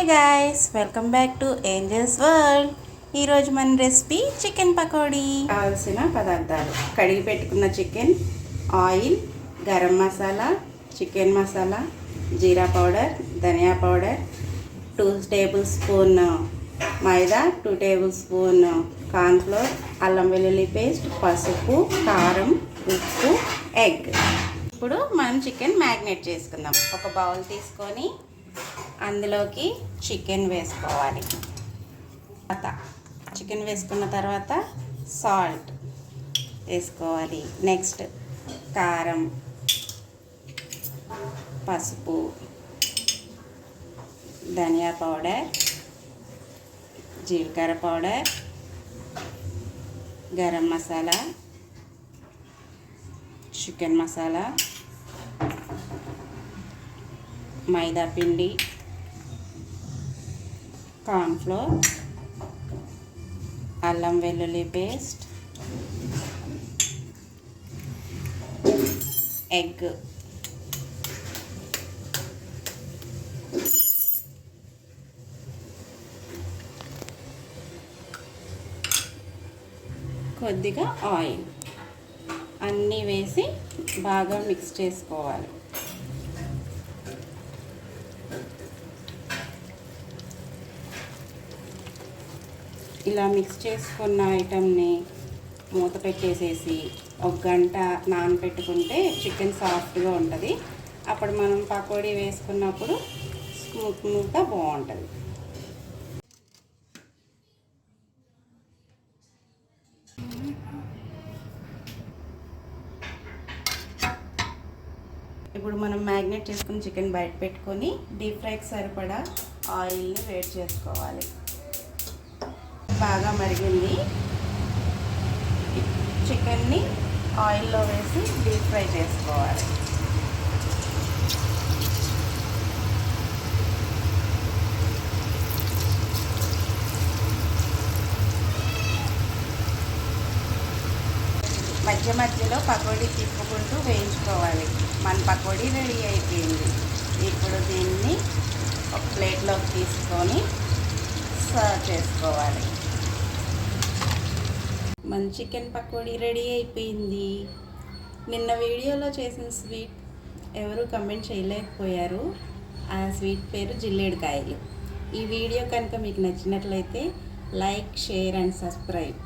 Hi guys, welcome back to Angels World. ఈరోజు మన recipe chicken pakodi. కావాల్సిన పదార్థాలు: కడిగి పెట్టుకున్న chicken, oil, garam masala, chicken masala, jeera powder, dhania powder, 2 tablespoon maida, 2 tablespoon cornflour, అల్లం వెల్లుల్లి పేస్ట్, పసుపు, కారం, ఉప్పు, ఎగ్. ఇప్పుడు మనం చికెన్ మ్యారినేట్ చేసుకుందాం. ఒక బౌల్ తీసుకొని అందులోకి చికెన్ వేసుకోవాలి. చికెన్ వేసుకున్న తర్వాత సాల్ట్ వేసుకోవాలి. నెక్స్ట్ కారం, పసుపు, ధనియా పౌడర్, జీలకర్ర పౌడర్, గరం మసాలా, చికెన్ మసాలా, మైదా పిండి, కార్న్ఫ్లోర్, అల్లం వెల్లుల్లి పేస్ట్, ఎగ్, కొద్దిగా ఆయిల్ అన్నీ వేసి బాగా మిక్స్ చేసుకోవాలి. ఇలా మిక్స్ చేసుకున్న ఐటమ్ని మూత పెట్టేసేసి 1 గంట నానబెట్టుకుంటే చికెన్ సాఫ్ట్గా ఉంటుంది. అప్పుడు మనం పకోడీ వేసుకున్నప్పుడు స్మూత్గా బాగుంటుంది. ఇప్పుడు మనం మ్యారినేట్ చేసుకున్న చికెన్ బయట పెట్టుకొని డీప్ ఫ్రైకి సరిపడా ఆయిల్ని వేడి చేసుకోవాలి. బాగా మరిగింది. చికెన్ని ఆయిల్లో వేసి డీప్ ఫ్రై చేసుకోవాలి. మధ్య మధ్యలో పకోడీ తిప్పుకుంటూ వేయించుకోవాలి. మన పకోడీ రెడీ అయిపోయింది. ఇప్పుడు దీన్ని ఒక ప్లేట్లోకి తీసుకొని సర్వ్ చేసుకోవాలి. మన చికెన్ పకోడీ రెడీ అయిపోయింది. నిన్న వీడియోలో చేసిన స్వీట్ ఎవరు కమెంట్ చేయలేకపోయారు. ఆ స్వీట్ పేరు జిల్లేడుకాయలు. ఈ వీడియో కనుక మీకు నచ్చినట్లయితే లైక్, షేర్ అండ్ సబ్స్క్రైబ్.